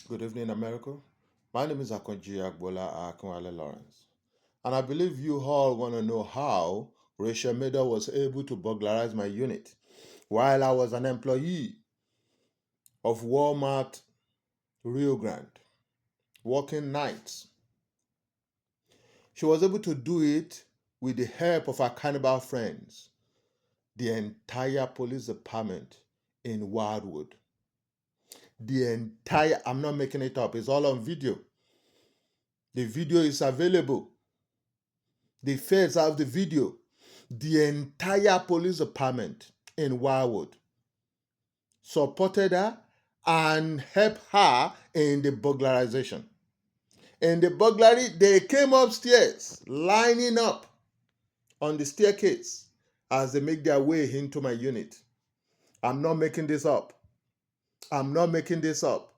Good evening, America. My name is Akonji Agbola Akinwale Lawrence, and I believe you all want to know how Rachel Maddow was able to burglarize my unit while I was an employee of Walmart Rio Grande, working nights. She was able to do it with the help of her cannibal friends, the entire police department in Wildwood. I'm not making it up, it's all on video. The video is available. The feds have the video. The entire police department in Wildwood supported her and helped her in the burglarization. In the burglary, they came upstairs, lining up on the staircase as they make their way into my unit. I'm not making this up. I'm not making this up.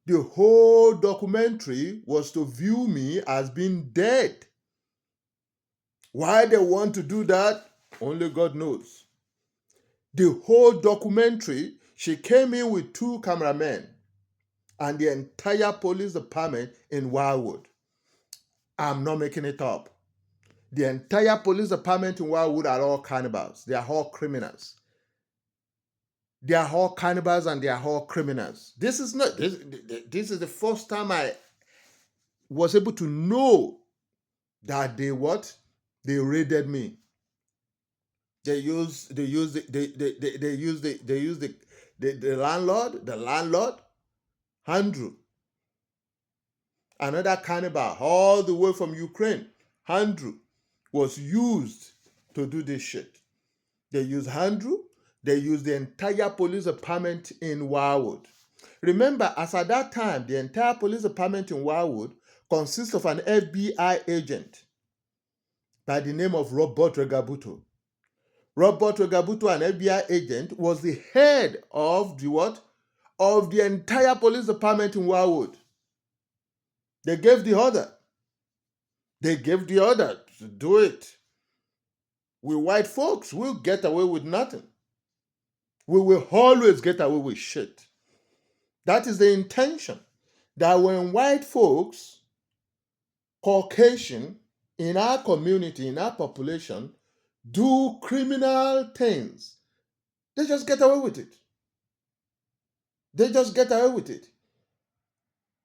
The whole documentary was to view me as being dead. Why they want to do that, only God knows. The whole documentary, she came in with 2 cameramen and the entire police department in Wildwood. I'm not making it up. The entire police department in Wildwood are all cannibals. They are all criminals. They are all cannibals and they are all criminals. This is the first time I was able to know that they raided me. They use the landlord, Andrew, another cannibal all the way from Ukraine. Andrew was used to do this shit. They use Andrew, they use the entire police department in Wildwood. Remember, as at that time, the entire police department in Wildwood consists of an FBI agent by the name of Robert Regabuto. Robert Regabuto, an FBI agent, was the head of of the entire police department in Wildwood. They gave the order. They gave the order to do it. We white folks will get away with nothing. We will always get away with shit. That is the intention. That when white folks, Caucasian, in our community, in our population, do criminal things, they just get away with it. They just get away with it.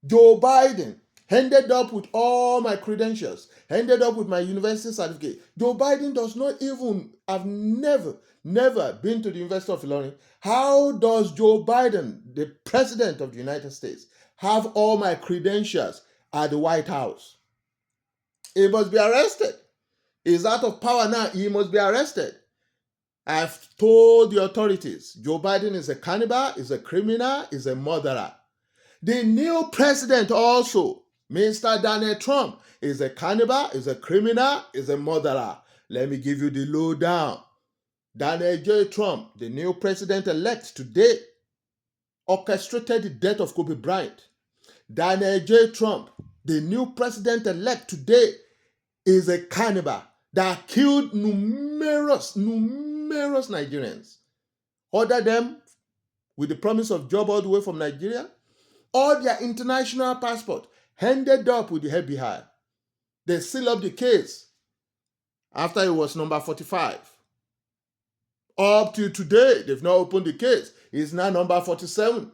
Joe Biden ended up with all my credentials, ended up with my university certificate. Joe Biden does not even, I've never been to the University of Ilorin. How does Joe Biden, the president of the United States, have all my credentials at the White House? He must be arrested. He's out of power now. He must be arrested. I've told the authorities, Joe Biden is a cannibal, is a criminal, is a murderer. The new president also, Mr. Donald Trump, is a cannibal, is a criminal, is a murderer. Let me give you the lowdown. Donald J. Trump, the new president-elect today, orchestrated the death of Kobe Bryant. Donald J. Trump, the new president-elect today, is a cannibal that killed numerous Nigerians. Ordered them with the promise of job all the way from Nigeria. All their international passport ended up with the FBI. They sealed up the case after it was number 45. Up till today, they've not opened the case. It's now number 47.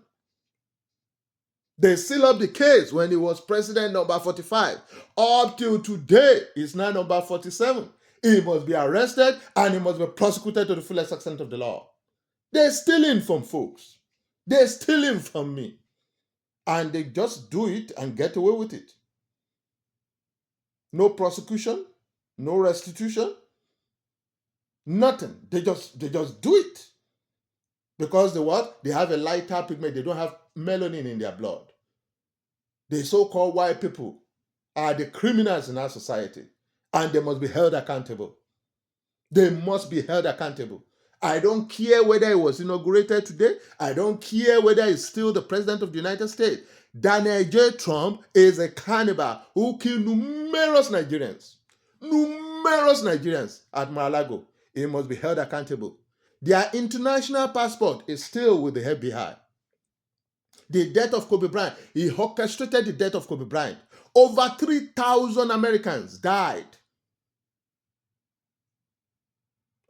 They sealed up the case when he was president number 45. Up till today, it's now number 47. He must be arrested and he must be prosecuted to the fullest extent of the law. They're stealing from folks. They're stealing from me. And they just do it and get away with it. No prosecution, no restitution, nothing. They just do it. Because they have a lighter pigment. They don't have melanin in their blood. The so-called white people are the criminals in our society. And they must be held accountable. They must be held accountable. I don't care whether it was inaugurated today. I don't care whether he's still the president of the United States. Donald J. Trump is a cannibal who killed numerous Nigerians. Numerous Nigerians at Mar-a-Lago. He must be held accountable. Their international passport is still with the FBI. The death of Kobe Bryant. He orchestrated the death of Kobe Bryant. Over 3,000 Americans died.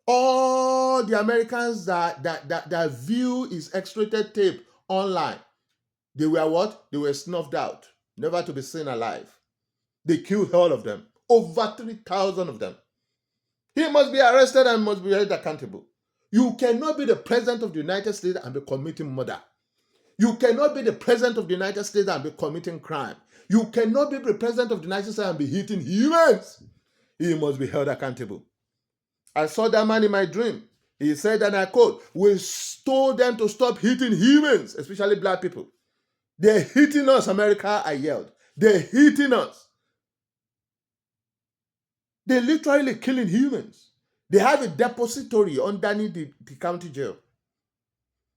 All the Americans that view his X-rated tape online, they were what? They were snuffed out, never to be seen alive. They killed all of them. Over 3,000 of them. He must be arrested and must be held accountable. You cannot be the president of the United States and be committing murder. You cannot be the president of the United States and be committing crime. You cannot be the president of the United States and be hitting humans. He must be held accountable. I saw that man in my dream. He said, and I quote, "We told them to stop hitting humans, especially black people. They're hitting us, America," I yelled. "They're hitting us. They're literally killing humans." They have a depository underneath the county jail.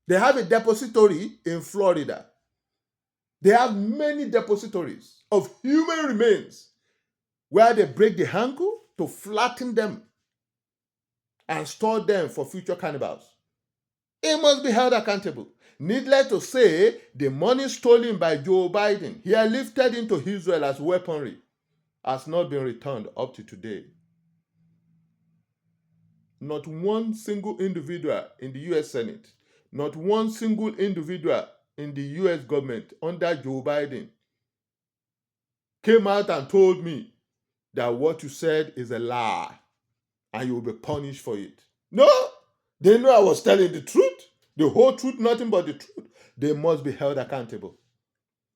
They have a depository in Florida. They have many depositories of human remains where they break the ankle to flatten them and store them for future cannibals. He must be held accountable. Needless to say, the money stolen by Joe Biden, he lifted into Israel as weaponry, has not been returned up to today. Not one single individual in the US Senate, not one single individual in the US government under Joe Biden came out and told me that what you said is a lie and you will be punished for it. No, they know I was telling the truth, the whole truth, nothing but the truth. They must be held accountable.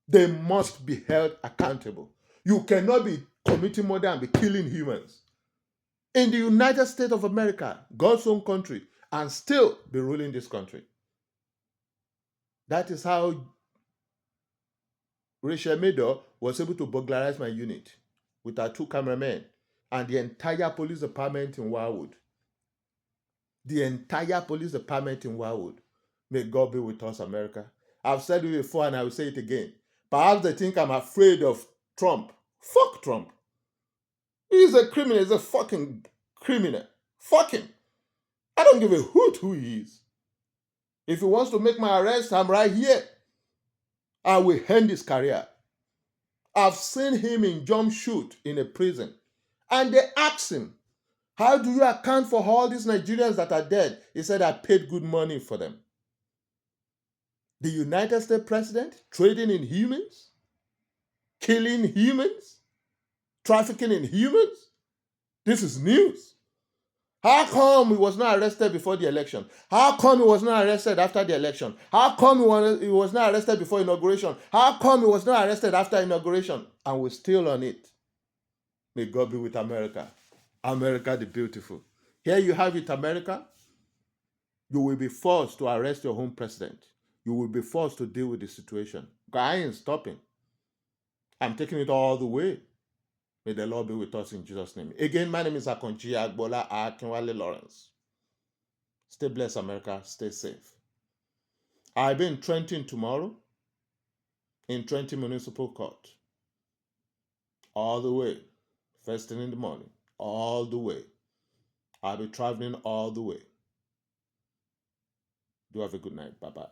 They must be held accountable. You cannot be committing murder and be killing humans in the United States of America, God's own country, and still be ruling this country. That is how Rachel Maddow was able to burglarize my unit with her 2 cameramen and the entire police department in Wildwood. The entire police department in Wildwood. May God be with us, America. I've said it before and I will say it again. Perhaps they think I'm afraid of Trump. Fuck Trump. He's a criminal. He's a fucking criminal. Fuck him. I don't give a hoot who he is. If he wants to make my arrest, I'm right here. I will end his career. I've seen him in jump shoot in a prison. And they asked him, "How do you account for all these Nigerians that are dead?" He said, "I paid good money for them." The United States president trading in humans, killing humans, trafficking in humans. This is news. How come he was not arrested before the election? How come he was not arrested after the election? How come he was not arrested before inauguration? How come he was not arrested after inauguration? And we're still on it. May God be with America. America the beautiful. Here you have it, America. You will be forced to arrest your own president. You will be forced to deal with the situation. I ain't stopping. I'm taking it all the way. May the Lord be with us in Jesus' name. Again, my name is Akonchi Agbola Akinwale Lawrence. Stay blessed, America. Stay safe. I'll be in Trenton tomorrow, in Trenton Municipal Court. All the way. First thing in the morning. All the way. I'll be traveling all the way. Do have a good night. Bye-bye.